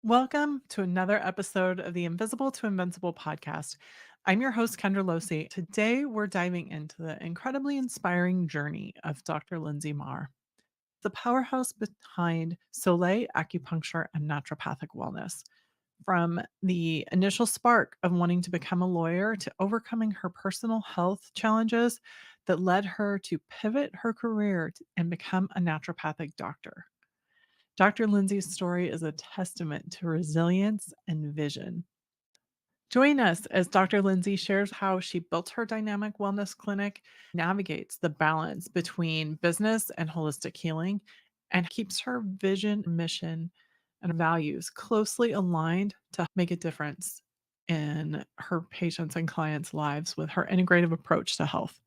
Welcome to another episode of the Invisible to Invincible podcast. I'm your host, Kendra Losee. Today, we're diving into the incredibly inspiring journey of Dr. Lyndsey Maher, the powerhouse behind Soleil Acupuncture and Naturopathic Wellness. From the initial spark of wanting to become a lawyer to overcoming her personal health challenges that led her to pivot her career and become a naturopathic doctor. Dr. Lyndsey's story is a testament to resilience and vision. Join us as Dr. Lyndsey shares how she built her dynamic wellness clinic, navigates the balance between business and holistic healing, and keeps her vision, mission, and values closely aligned to make a difference in her patients' and clients' lives with her integrative approach to health.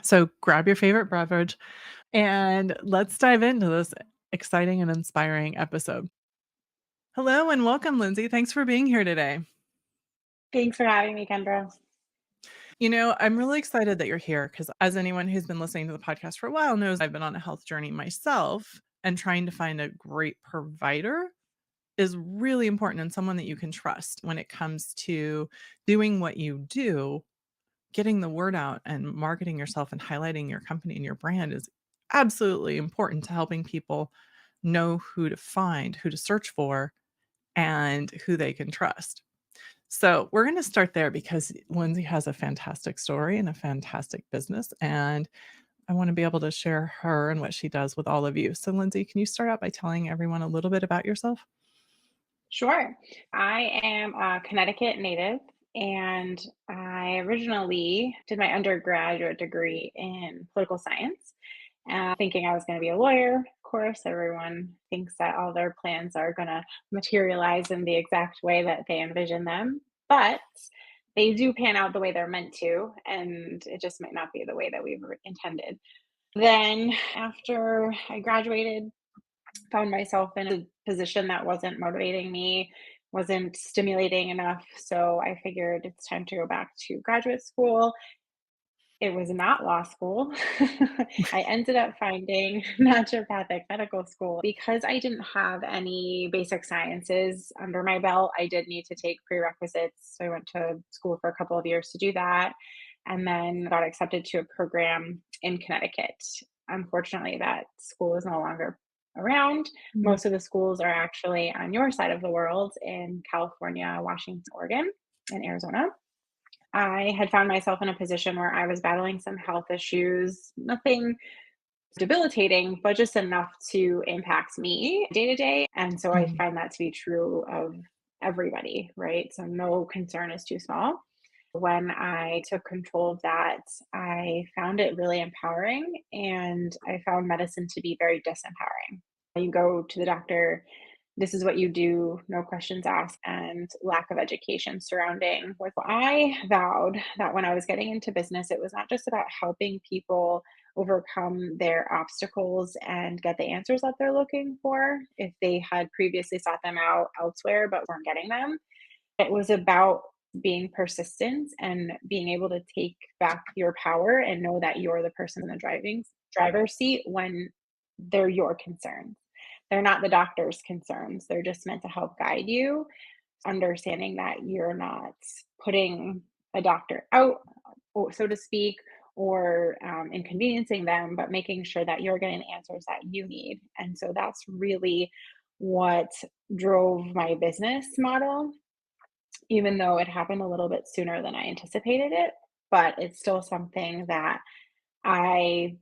So grab your favorite beverage and let's dive into this exciting and inspiring episode. Hello and welcome, Lyndsey. Thanks for being here today. Thanks for having me, Kendra. I'm really excited that you're here because, as anyone who's been listening to the podcast for a while knows, I've been on a health journey myself, and trying to find a great provider is really important and someone that you can trust when it comes to doing what you do. Getting the word out and marketing yourself and highlighting your company and your brand is absolutely important to helping people know who to find, who to search for, and who they can trust. So we're going to start there because Lyndsey has a fantastic story and a fantastic business, and I want to be able to share her and what she does with all of you. So Lyndsey, can you start out by telling everyone a little bit about yourself? Sure. I am a Connecticut native, and I originally did my undergraduate degree in political science, thinking I was going to be a lawyer. Of course, everyone thinks that all their plans are going to materialize in the exact way that they envision them, but they do pan out the way they're meant to, and it just might not be the way that we were intended. Then, after I graduated, found myself in a position that wasn't motivating me, wasn't stimulating enough. So I figured it's time to go back to graduate school. It was not law school. I ended up finding naturopathic medical school because I didn't have any basic sciences under my belt. I did need to take prerequisites. So I went to school for a couple of years to do that and then got accepted to a program in Connecticut. Unfortunately, that school is no longer around. Mm. Most of the schools are actually on your side of the world in California, Washington, Oregon, and Arizona. I had found myself in a position where I was battling some health issues, nothing debilitating, but just enough to impact me day to day. And so I Mhm. find that to be true of everybody, right? So no concern is too small. When I took control of that, I found it really empowering and I found medicine to be very disempowering. You go to the doctor, this is what you do, no questions asked, and lack of education surrounding what I vowed that when I was getting into business, it was not just about helping people overcome their obstacles and get the answers that they're looking for if they had previously sought them out elsewhere but weren't getting them. It was about being persistent and being able to take back your power and know that you're the person in the driver's seat when they're your concerns. They're not the doctor's concerns. They're just meant to help guide you, understanding that you're not putting a doctor out, so to speak, or inconveniencing them, but making sure that you're getting the answers that you need. And so that's really what drove my business model, even though it happened a little bit sooner than I anticipated it. But it's still something that I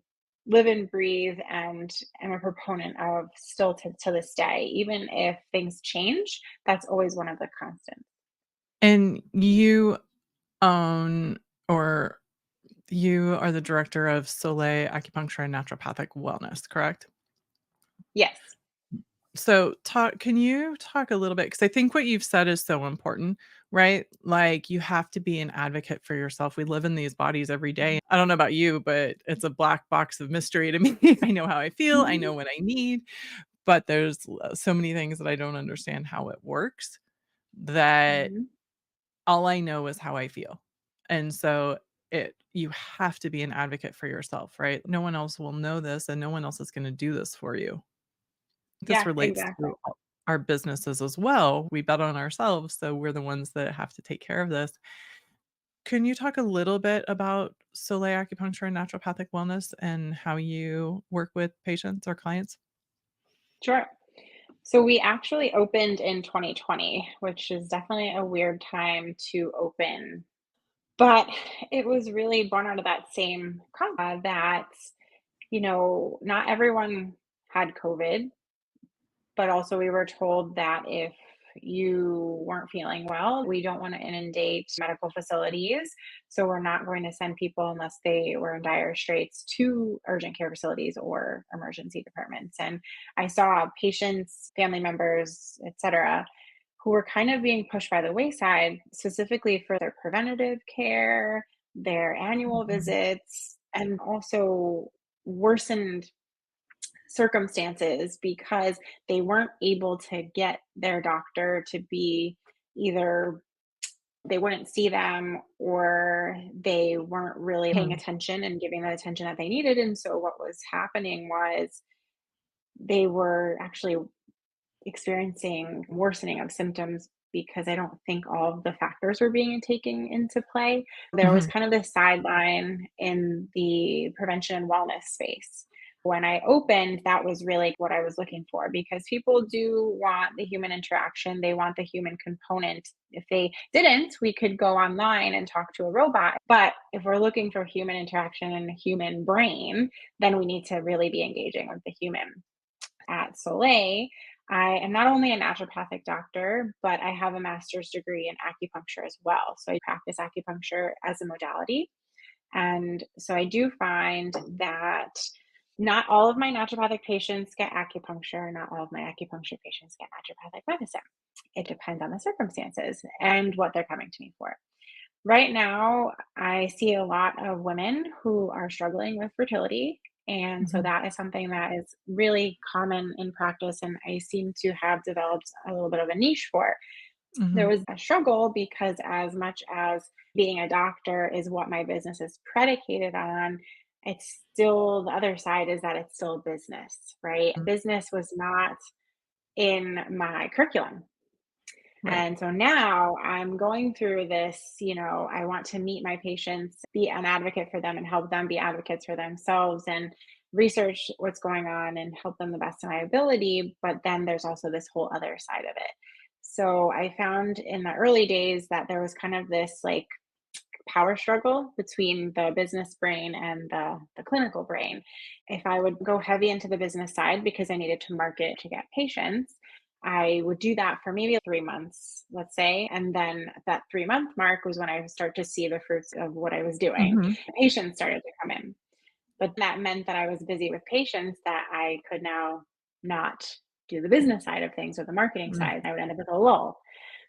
live and breathe and am a proponent of still to this day. Even if things change, that's always one of the constants. And you own or you are the director of Soleil Acupuncture and Naturopathic Wellness, correct? Yes. So can you talk a little bit, because I think what you've said is so important, right? Like, you have to be an advocate for yourself. We live in these bodies every day. I don't know about you, but it's a black box of mystery to me. I know how I feel, I know Mhm. what I need, but there's so many things that I don't understand how it works, that Mhm. all I know is how I feel. And so you have to be an advocate for yourself, right? No one else will know this and no one else is going to do this for you. This Yeah, relates exactly. to our businesses as well. We bet on ourselves, so we're the ones that have to take care of this. Can you talk a little bit about Soleil Acupuncture and Naturopathic Wellness and how you work with patients or clients? Sure. So we actually opened in 2020, which is definitely a weird time to open. But it was really born out of that same that, not everyone had COVID, but also we were told that if you weren't feeling well, we don't want to inundate medical facilities. So we're not going to send people unless they were in dire straits to urgent care facilities or emergency departments. And I saw patients, family members, etc., who were kind of being pushed by the wayside, specifically for their preventative care, their annual Mhm. visits, and also worsened circumstances because they weren't able to get their doctor to be either they wouldn't see them or they weren't really paying Mhm. attention and giving the attention that they needed. And so what was happening was they were actually experiencing worsening of symptoms because I don't think all of the factors were being taken into play. There was Mhm. kind of this sideline in the prevention and wellness space. When I opened, that was really what I was looking for because people do want the human interaction. They want the human component. If they didn't, we could go online and talk to a robot. But if we're looking for human interaction and a human brain, then we need to really be engaging with the human. At Soleil, I am not only a naturopathic doctor, but I have a master's degree in acupuncture as well. So I practice acupuncture as a modality. And so I do find that not all of my naturopathic patients get acupuncture, not all of my acupuncture patients get naturopathic medicine. It depends on the circumstances and what they're coming to me for. Right now, I see a lot of women who are struggling with fertility. And so Mhm. that is something that is really common in practice. And I seem to have developed a little bit of a niche for. There Mhm. was a struggle because, as much as being a doctor is what my business is predicated on, it's still the other side is that it's still business, right? Mhm. Business was not in my curriculum. Right. And so now I'm going through this, I want to meet my patients, be an advocate for them and help them be advocates for themselves and research what's going on and help them the best of my ability. But then there's also this whole other side of it. So I found in the early days that there was kind of this like power struggle between the business brain and the clinical brain. If I would go heavy into the business side because I needed to market to get patients, I would do that for maybe 3 months, let's say. And then that 3 month mark was when I would start to see the fruits of what I was doing. Mhm. Patients started to come in. But that meant that I was busy with patients that I could now not do the business side of things or the marketing Mm. side. I would end up with a lull.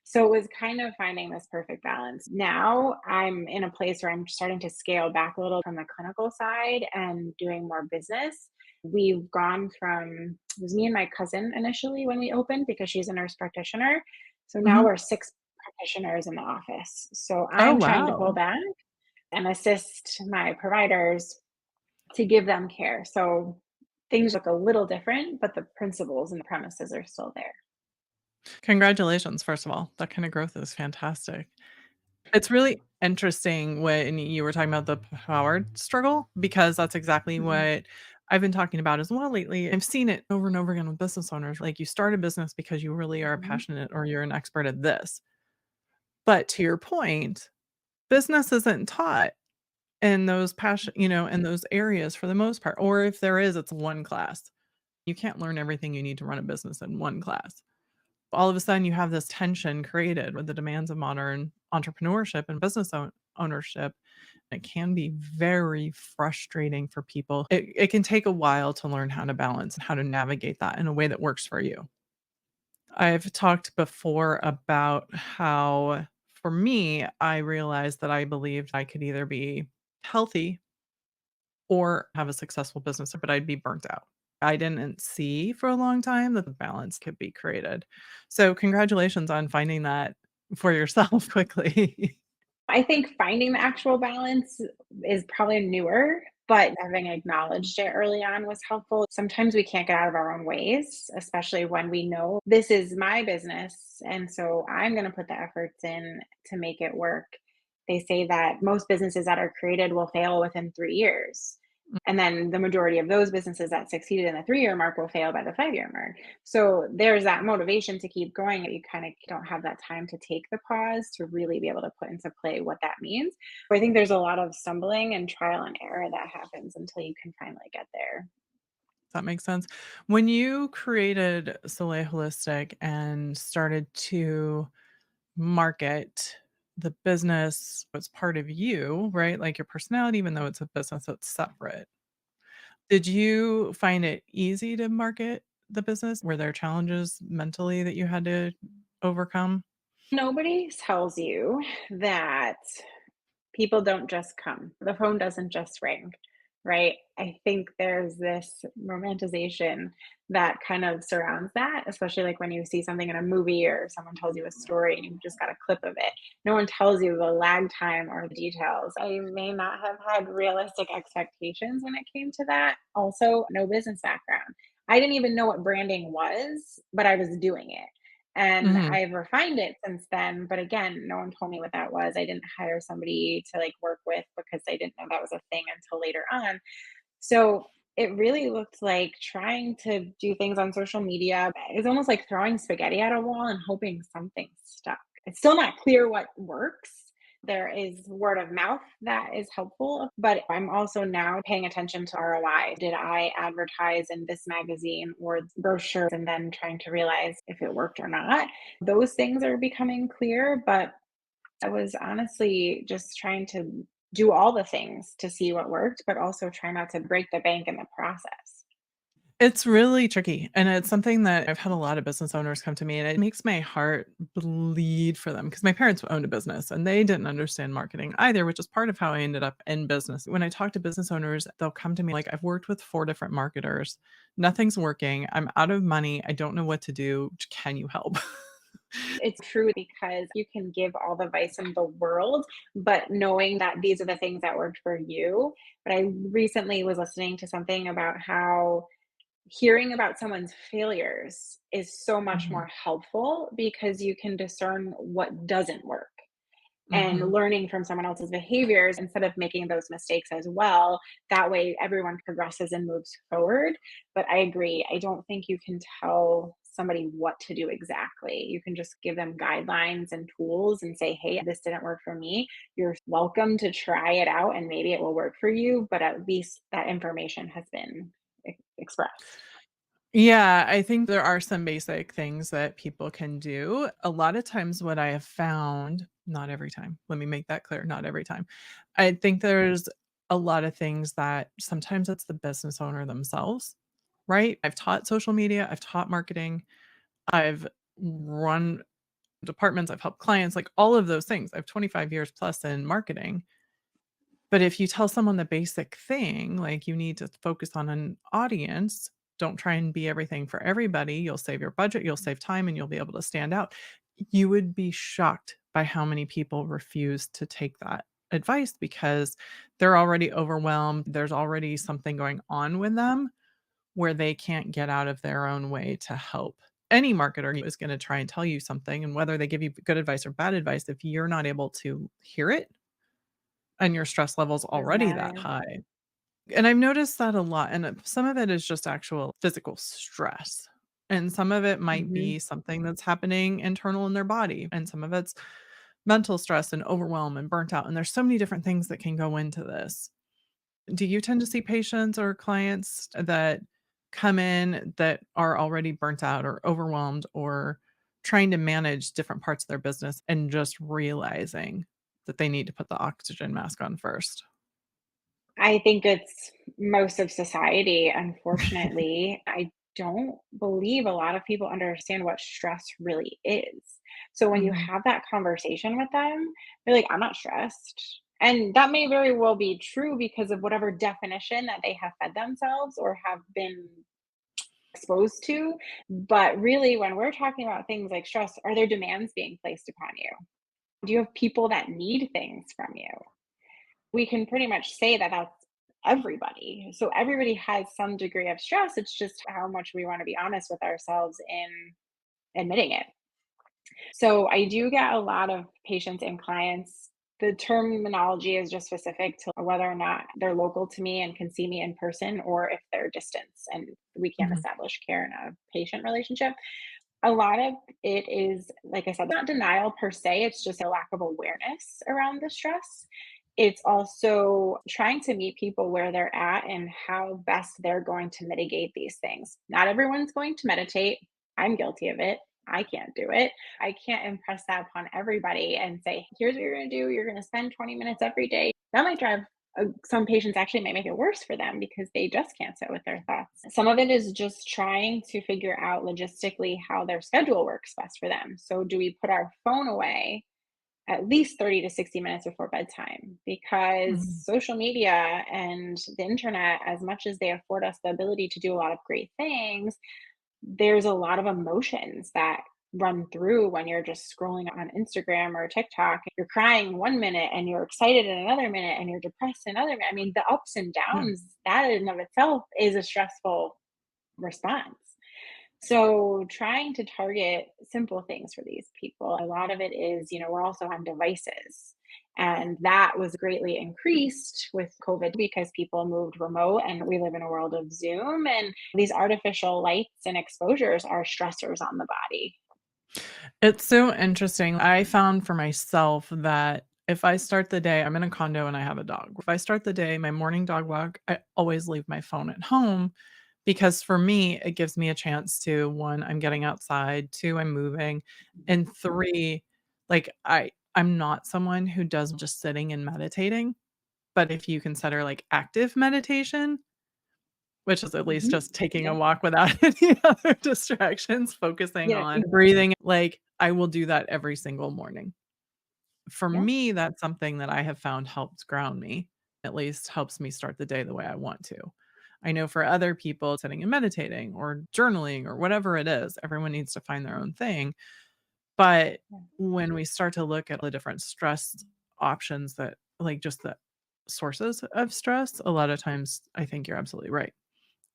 So it was kind of finding this perfect balance. Now I'm in a place where I'm starting to scale back a little from the clinical side and doing more business. We've gone from, it was me and my cousin initially when we opened because she's a nurse practitioner. So now Mhm. we're six practitioners in the office. So Oh, I'm trying to pull wow. back and assist my providers to give them care. So things look a little different, but the principles and the premises are still there. Congratulations, first of all. That kind of growth is fantastic. It's really interesting when you were talking about the power struggle because that's exactly Mhm, what I've been talking about as well lately. I've seen it over and over again with business owners. Like you start a business because you really are mhm, passionate or you're an expert at this. But to your point, business isn't taught in those in those areas for the most part. Or if there is, it's one class. You can't learn everything you need to run a business in one class. All of a sudden you have this tension created with the demands of modern entrepreneurship and business ownership. It can be very frustrating for people. It can take a while to learn how to balance and how to navigate that in a way that works for you. I've talked before about how, for me, I realized that I believed I could either be healthy or have a successful business, but I'd be burnt out. I didn't see for a long time that the balance could be created. So congratulations on finding that for yourself quickly. I think finding the actual balance is probably newer, but having acknowledged it early on was helpful. Sometimes we can't get out of our own ways, especially when we know this is my business. And so I'm going to put the efforts in to make it work. They say that most businesses that are created will fail within 3 years. And then the majority of those businesses that succeeded in the 3 year mark will fail by the 5 year mark. So there's that motivation to keep going. You kind of don't have that time to take the pause to really be able to put into play what that means. I think there's a lot of stumbling and trial and error that happens until you can finally get there. That makes sense. When you created Soleil Holistic and started to market the business, it's part of you, right? Like your personality, even though it's a business that's separate. Did you find it easy to market the business? Were there challenges mentally that you had to overcome? Nobody tells you that people don't just come. The phone doesn't just ring, right? I think there's this romanticization that kind of surrounds that, especially like when you see something in a movie or someone tells you a story and you just got a clip of it. No one tells you the lag time or the details. I may not have had realistic expectations when it came to that. Also, no business background. I didn't even know what branding was, but I was doing it. And Mhm. I've refined it since then, but again, no one told me what that was. I didn't hire somebody to, like, work with because I didn't know that was a thing until later on. So, it really looked like trying to do things on social media is almost like throwing spaghetti at a wall and hoping something stuck. It's still not clear what works. There is word of mouth that is helpful, but I'm also now paying attention to ROI. Did I advertise in this magazine or brochure and then trying to realize if it worked or not? Those things are becoming clear, but I was honestly just trying to do all the things to see what worked, but also try not to break the bank in the process. It's really tricky, and it's something that I've had a lot of business owners come to me, and it makes my heart bleed for them because my parents owned a business, and they didn't understand marketing either, which is part of how I ended up in business. When I talk to business owners, they'll come to me like, "I've worked with 4 different marketers. Nothing's working. I'm out of money. I don't know what to do. Can you help?" It's true because you can give all the advice in the world, but knowing that these are the things that worked for you. But I recently was listening to something about how hearing about someone's failures is so much Mhm, more helpful because you can discern what doesn't work and mhm. learning from someone else's behaviors instead of making those mistakes as well. That way, everyone progresses and moves forward. But I agree. I don't think you can tell somebody what to do exactly. You can just give them guidelines and tools and say, hey, this didn't work for me. You're welcome to try it out and maybe it will work for you. But at least that information has been expressed. Yeah, I think there are some basic things that people can do. A lot of times what I have found, not every time, let me make that clear, not every time. I think there's a lot of things that sometimes it's the business owner themselves, right? I've taught social media, I've taught marketing, I've run departments, I've helped clients, like all of those things. I have 25 years plus in marketing. But if you tell someone the basic thing, like you need to focus on an audience, don't try and be everything for everybody, you'll save your budget, you'll save time, and you'll be able to stand out. You would be shocked by how many people refuse to take that advice because they're already overwhelmed. There's already something going on with them where they can't get out of their own way to help. Any marketer is going to try and tell you something, and whether they give you good advice or bad advice, if you're not able to hear it and your stress level's Doesn't already that matter. high. And I've noticed that a lot, and some of it is just actual physical stress, and some of it might Hmm. be something that's happening internal in their body, and some of it's mental stress and overwhelm and burnt out, and there's so many different things that can go into this. Do you tend to see patients or clients that come in that are already burnt out or overwhelmed or trying to manage different parts of their business and just realizing that they need to put the oxygen mask on first? I think it's most of society, unfortunately. I don't believe a lot of people understand what stress really is. So when you Mhm. have that conversation with them, they're like, I'm not stressed. And that may very well be true because of whatever definition that they have fed themselves or have been exposed to. But really, when we're talking about things like stress, are there demands being placed upon you? Do you have people that need things from you? We can pretty much say that that's everybody. So everybody has some degree of stress. It's just how much we want to be honest with ourselves in admitting it. So I do get a lot of patients and clients. The terminology is just specific to whether or not they're local to me and can see me in person, or if they're distance and we can't Mhm. establish care in a patient relationship. A lot of it is, like I said, not denial per se, it's just a lack of awareness around the stress. It's also trying to meet people where they're at and how best they're going to mitigate these things. Not everyone's going to meditate. I'm guilty of it. I can't do it. I can't impress that upon everybody and say, here's what you're going to do. You're going to spend 20 minutes every day. That might drive some patients actually might make it worse for them because they just can't sit with their thoughts. Some of it is just trying to figure out logistically how their schedule works best for them. So, do we put our phone away at least 30 to 60 minutes before bedtime? Because Mhm. social media and the internet, as much as they afford us the ability to do a lot of great things, there's a lot of emotions that run through when you're just scrolling on Instagram or TikTok. You're crying one minute and you're excited in another minute and you're depressed in another minute. I mean, the ups and Yeah. downs, that in and of itself is a stressful response. So trying to target simple things for these people. A lot of it is, we're also on devices. And that was greatly increased with COVID because people moved remote and we live in a world of Zoom. And these artificial lights and exposures are stressors on the body. It's so interesting. I found for myself that if I start the day, I'm in a condo and I have a dog. If I start the day, my morning dog walk, I always leave my phone at home because for me, it gives me a chance to one, I'm getting outside, two, I'm moving, and three, like I'm not someone who does just sitting and meditating, but if you consider like active meditation, which is at least Mhm. just taking a Yeah. walk without any other distractions, focusing Yeah. on breathing, like, I will do that every single morning. For Yeah. me, that's something that I have found helps ground me, at least helps me start the day the way I want to. I know for other people, sitting and meditating or journaling or whatever it is, everyone needs to find their own thing, but Yeah. when we start to look at the different stress options that like, just the sources of stress, a lot of times, I think you're absolutely right.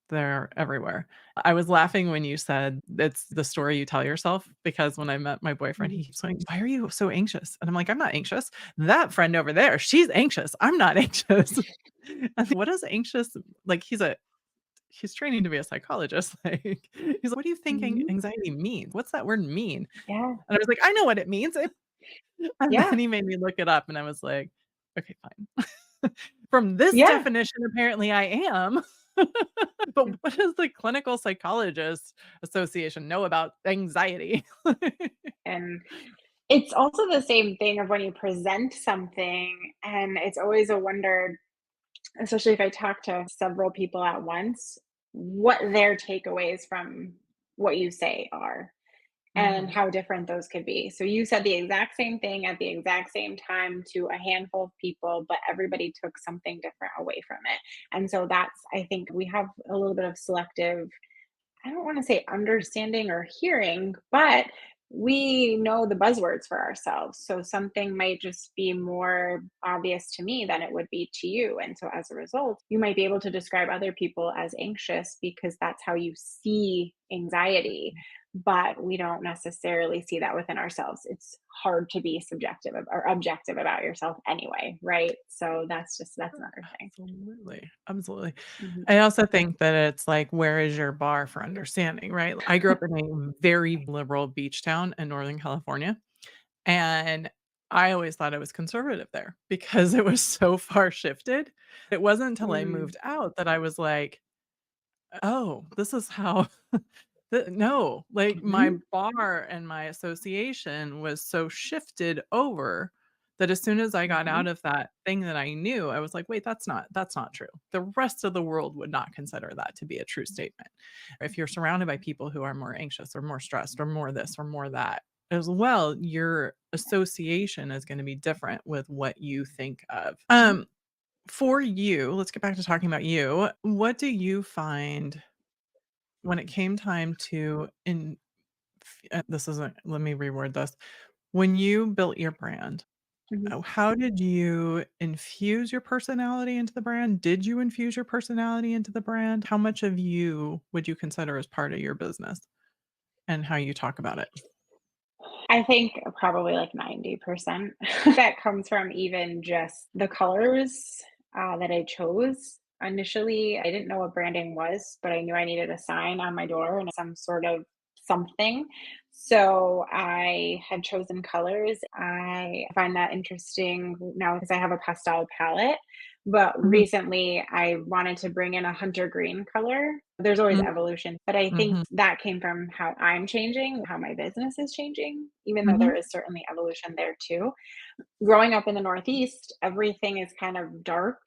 They're everywhere. I was laughing when you said it's the story you tell yourself because when I met my boyfriend, Mhm. he keeps saying, "Why are you so anxious?" And I'm like, "I'm not anxious. That friend over there, she's anxious. I'm not anxious." I think, what is anxious like, he's training to be a psychologist, like, he's like, "What do you think Mhm. anxiety means? What's that word mean?" Yeah. And I was like, "I know what it means." And Yeah. then he made me look it up, and I was like, "Okay, fine." From this Yeah. definition, apparently I am. But what does the Clinical Psychologist Association know about anxiety? And it's also the same thing of when you present something, and it's always a wonder, especially if I talk to several people at once, what their takeaways from what you say are and Mhm. how different those could be. So you said the exact same thing at the exact same time to a handful of people, but everybody took something different away from it. And so that's, I think we have a little bit of selective, I don't want to say understanding or hearing, but we know the buzzwords for ourselves. So something might just be more obvious to me than it would be to you. And so as a result, you might be able to describe other people as anxious because that's how you see anxiety. But we don't necessarily see that within ourselves. It's hard to be subjective or objective about yourself anyway, right? So that's another thing. Absolutely, absolutely. Mhm. I also think that it's like, where is your bar for understanding, right? I grew up in a very liberal beach town in Northern California, and I always thought I was conservative there because it was so far shifted. It wasn't until I Mm, moved out that I was like, "Oh, this is how." No, like, my mhm, bar and my association was so shifted over that as soon as I got mhm. out of that thing that I knew, I was like, "Wait, that's not true." The rest of the world would not consider that to be a true statement. If you're surrounded by people who are more anxious or more stressed or more this or more that as well, your association is gonna be different with what you think of. Yeah. For you, let's get back to talking about you. What do you find when it came time to this isn't let me reword this. When you built your brand, Mhm. How did you infuse your personality into the brand? Did you infuse your personality into the brand? How much of you would you consider as part of your business and how you talk about it? I think probably like 90% that comes from even just the colors that I chose. Initially, I didn't know what branding was, but I knew I needed a sign on my door and some sort of something. So I had chosen colors. I find that interesting now because I have a pastel palette. But Mhm, recently, I wanted to bring in a hunter green color. There's always mm, evolution, but I think mhm, that came from how I'm changing, how my business is changing, even though there mhm, is certainly evolution there too. Growing up in the Northeast, everything is kind of dark.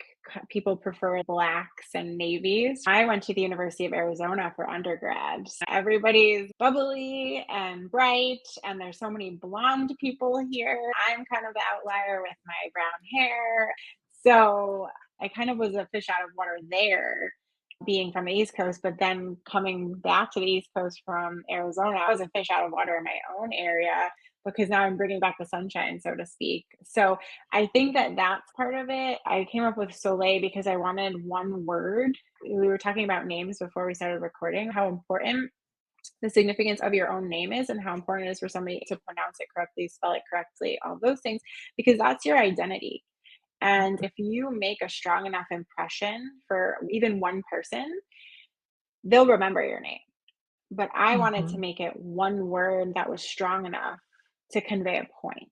People prefer blacks and navies. I went to the University of Arizona for undergrad. So everybody's bubbly and bright, and there's so many blonde people here. I'm kind of the outlier with my brown hair. So I kind of was a fish out of water there, being from the East Coast, but then coming back to the East Coast from Arizona, I was a fish out of water in my own area because now I'm bringing back the sunshine, so to speak. So I think that that's part of it. I came up with Soleil because I wanted one word. We were talking about names before we started recording, how important the significance of your own name is and how important it is for somebody to pronounce it correctly, spell it correctly, all those things, because that's your identity. And if you make a strong enough impression for even one person, they'll remember your name. But I wanted to mhm, make it one word that was strong enough to convey a point.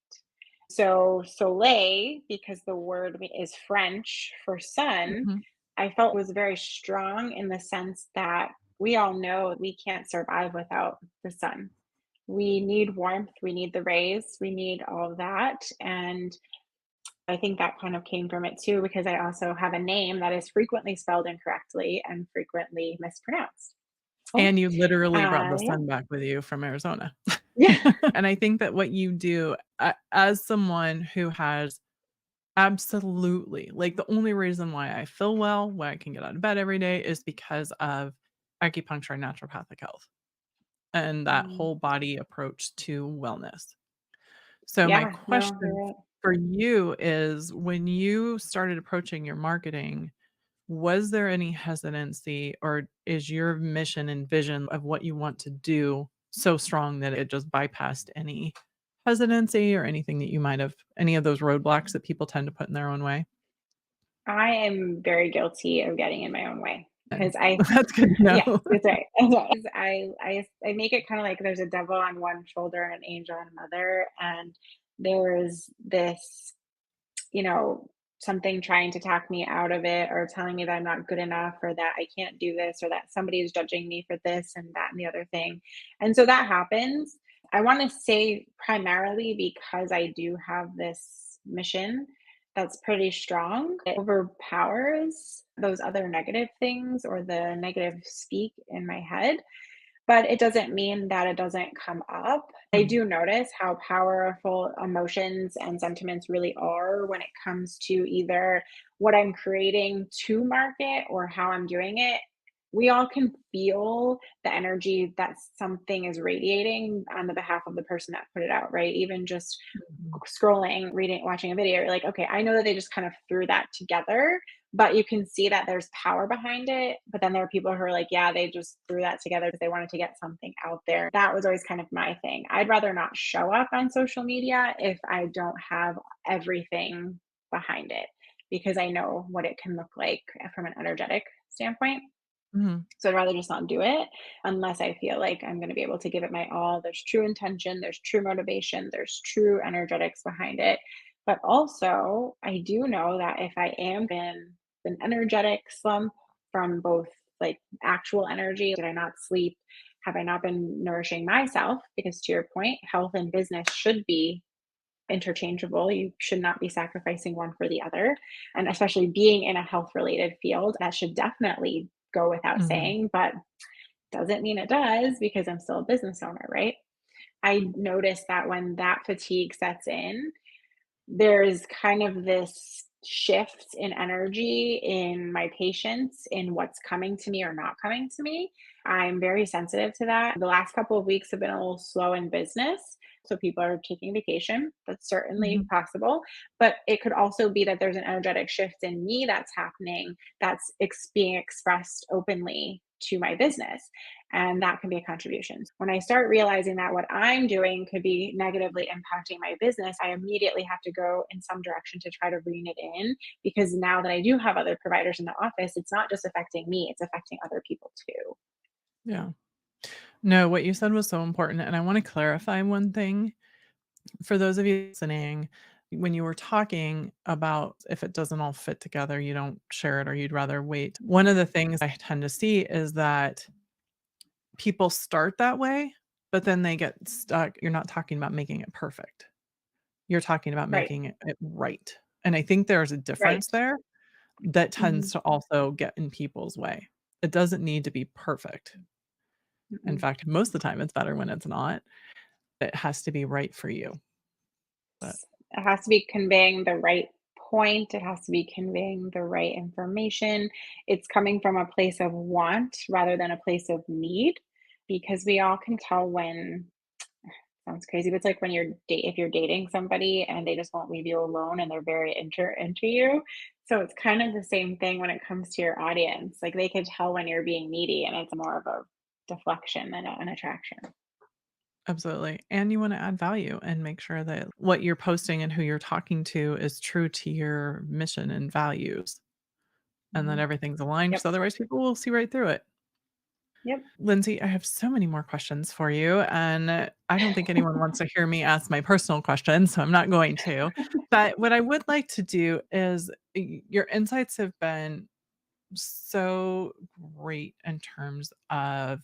So soleil, because the word is French for sun, mhm, I felt was very strong in the sense that we all know we can't survive without the sun. We need warmth, we need the rays, we need all of that. And I think that kind of came from it too, because I also have a name that is frequently spelled incorrectly and frequently mispronounced. Oh, and you literally brought the yeah. sun back with you from Arizona. Yeah. And I think that what you do, as someone who has absolutely like, the only reason why I feel well, why I can get out of bed every day is because of acupuncture and naturopathic health and that Mm. whole body approach to wellness. So my Yeah, no, question you're right. for you is when you started approaching your marketing, was there any hesitancy or is your mission and vision of what you want to do so strong that it just bypassed any hesitancy or anything that you might have any of those roadblocks that people tend to put in their own way? I am very guilty of getting in my own way And because I that's good to yes, know. that's right. That's right. I make it kinda like there's a devil on one shoulder and an angel on another, and there's this, you know, something trying to talk me out of it or telling me that I'm not good enough or that I can't do this or that somebody is judging me for this and that and the other thing. And so that happens. I want to say primarily because I do have this mission that's pretty strong. It overpowers those other negative things or the negative speak in my head, but it doesn't mean that it doesn't come up. I Mm, do notice how powerful emotions and sentiments really are when it comes to either what I'm creating to market or how I'm doing it. We all can feel the energy that something is radiating on the behalf of the person that put it out, right? Even just mhm, scrolling, reading, watching a video, you're like, okay, I know that they just kind of threw that together, but you can see that there's power behind it. But then there are people who are like, yeah, they just threw that together because they wanted to get something out there. That was always kind of my thing. I'd rather not show up on social media if I don't have everything behind it because I know what it can look like from an energetic standpoint. mhm, So I'd rather just not do it unless I feel like I'm going to be able to give it my all. There's true intention, there's true motivation, there's true energetics behind it. But also, I do know that if I am in an energetic slump from both like actual energy, did I not sleep? Have I not been nourishing myself? Because to your point, health and business should be interchangeable. You should not be sacrificing one for the other. And especially being in a health related field, that should definitely go without mhm, saying, but doesn't mean it does because I'm still a business owner, right? I notice that when that fatigue sets in, there's kind of this shift in energy in my patients in what's coming to me or not coming to me. I'm very sensitive to that. The last couple of weeks have been a little slow in business. So people are taking vacation. That's certainly Mhm. possible. But it could also be that there's an energetic shift in me that's happening that's being expressed openly to my business. And that can be a contribution. When I start realizing that what I'm doing could be negatively impacting my business, I immediately have to go in some direction to try to rein it in, because now that I do have other providers in the office, it's not just affecting me, it's affecting other people too. Yeah. No, what you said was so important, and I wanna clarify one thing. For those of you listening, when you were talking about if it doesn't all fit together, you don't share it or you'd rather wait. One of the things I tend to see is that people start that way, but then they get stuck. You're not talking about making it perfect. You're talking about Right, making it right. And I think there's a right. difference there that tends Mhm, to also get in people's way. It doesn't need to be perfect. In mm-mm. fact, most of the time it's better when it's not. It has to be right for you. But It has to be conveying the right point. It has to be conveying the right information. It's coming from a place of want rather than a place of need, because we all can tell when, sounds crazy, but it's like when if you're dating somebody and they just won't leave you alone and they're very into you. So it's kind of the same thing when it comes to your audience. Like they can tell when you're being needy and it's more of a deflection than an attraction. absolutely, and you wanna add value and make sure that what you're posting and who you're talking to is true to your mission and values, and that Mhm. everything's aligned, Yep. 'cause otherwise people will see right through it. Yep. Lindsay, I have so many more questions for you, and I don't think anyone wants to hear me ask my personal questions, so I'm not going to. But what I would like to do is your insights have been so great in terms of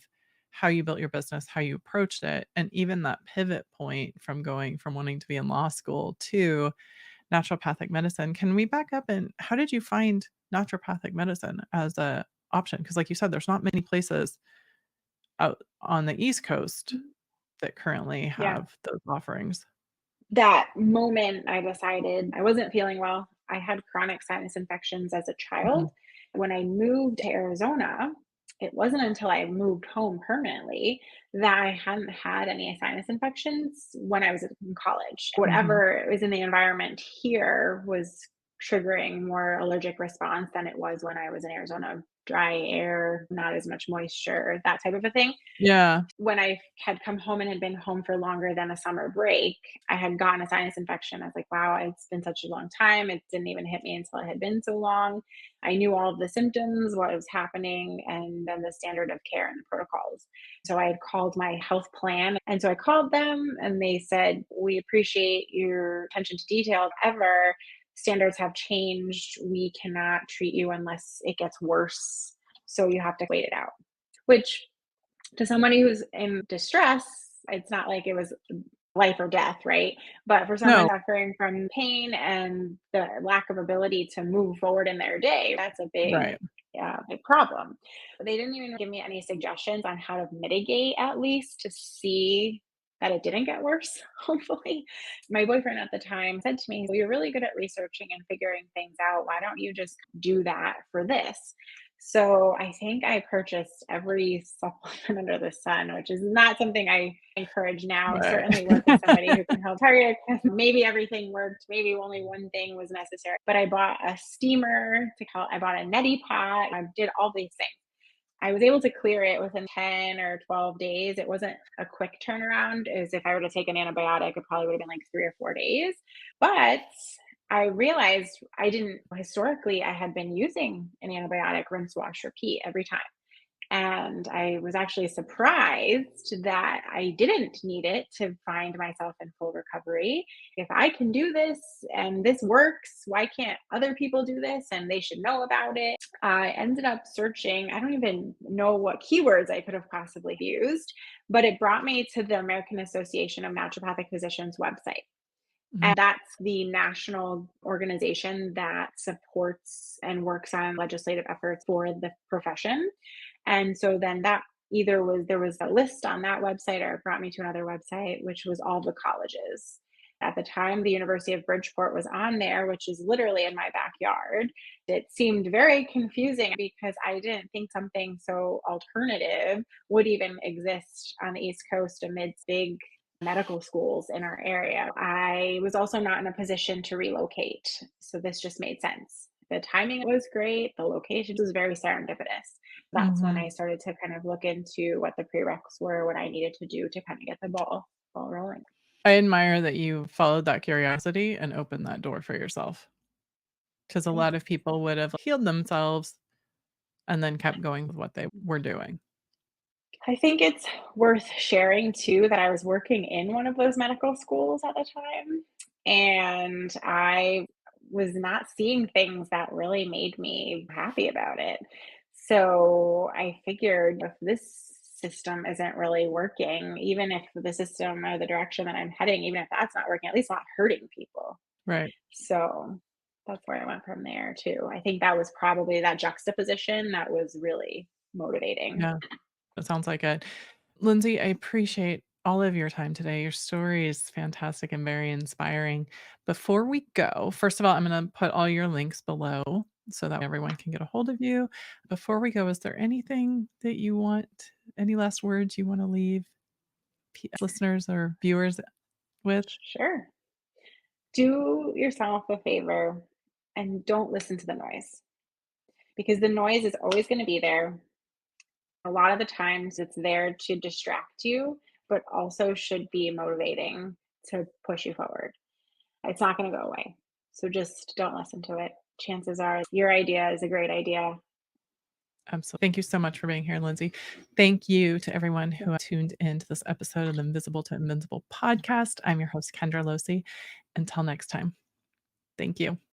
how you built your business, how you approached it, and even that pivot point from going from wanting to be in law school to naturopathic medicine. Can we back up and how did you find naturopathic medicine as a option? Because like you said, there's not many places out on the East Coast that currently Yeah. have those offerings. That moment I decided I wasn't feeling well. I had chronic sinus infections as a child. Mhm. When I moved to Arizona, it wasn't until I moved home permanently that I hadn't had any sinus infections when I was in college. Mhm. Whatever was in the environment here was triggering more allergic response than it was when I was in Arizona. Dry air, not as much moisture, that type of a thing. Yeah. When I had come home and had been home for longer than a summer break, I had gotten a sinus infection. I was like, wow, it's been such a long time. It didn't even hit me until it had been so long. I knew all of the symptoms, what was happening, and then the standard of care and the protocols. So I had called my health plan. And so I called them and they said, we appreciate your attention to detail. However, standards have changed. We cannot treat you unless it gets worse. So you have to wait it out, which to somebody who's in distress, it's not like it was life or death, right? But for someone No. suffering from pain and the lack of ability to move forward in their day, that's a big, Right. yeah, big problem. They didn't even give me any suggestions on how to mitigate, at least to see that it didn't get worse, hopefully. My boyfriend at the time said to me, well, you're really good at researching and figuring things out. Why don't you just do that for this? So I think I purchased every supplement under the sun, which is not something I encourage now. Right. Certainly work with somebody who can help target. Maybe everything worked. Maybe only one thing was necessary. But I bought a steamer to help. I bought a neti pot. I did all these things. I was able to clear it within 10 or 12 days. It wasn't a quick turnaround. As if I were to take an antibiotic, it probably would have been like 3 or 4 days. But I realized I didn't historically, I had been using an antibiotic rinse, wash, repeat every time. And I was actually surprised that I didn't need it to find myself in full recovery. If I can do this and this works, why can't other people do this? And they should know about it. I ended up searching, I don't even know what keywords I could have possibly used, but it brought me to the American Association of Naturopathic Physicians website. Mhm. And that's the national organization that supports and works on legislative efforts for the profession. And so then that either was there was a list on that website or it brought me to another website, which was all the colleges. At the time, the University of Bridgeport was on there, which is literally in my backyard. It seemed very confusing because I didn't think something so alternative would even exist on the East Coast amidst big medical schools in our area. I was also not in a position to relocate. So this just made sense. The timing was great. The location was very serendipitous. That's when I Mhm. started to kind of look into what the prereqs were, what I needed to do to kind of get the ball rolling. I admire that you followed that curiosity and opened that door for yourself, because a lot of Thanks. people would have healed themselves and then kept going with what they were doing. I think it's worth sharing too that I was working in one of those medical schools at the time, and I was not seeing things that really made me happy about it. So I figured if this system isn't really working, even if the system or the direction that I'm heading, even if that's not working, at least not hurting people. Right. So that's where I went from there too. I think that was probably that juxtaposition that was really motivating. Yeah, that sounds like it. Lyndsey, I appreciate all of your time today. Your story is fantastic and very inspiring. Before we go, first of all, I'm going to put all your links below so that everyone can get a hold of you. Before we go, is there anything that you want, any last words you want to leave listeners or viewers with? Sure. Do yourself a favor and don't listen to the noise because the noise is always going to be there. A lot of the times it's there to distract you, but also should be motivating to push you forward. It's not going to go away. So just don't listen to it. Chances are your idea is a great idea. Absolutely. Thank you so much for being here, Lyndsey. Thank you to everyone who tuned into this episode of the Invisible to Invincible podcast. I'm your host, Kendra Losee. Until next time, thank you.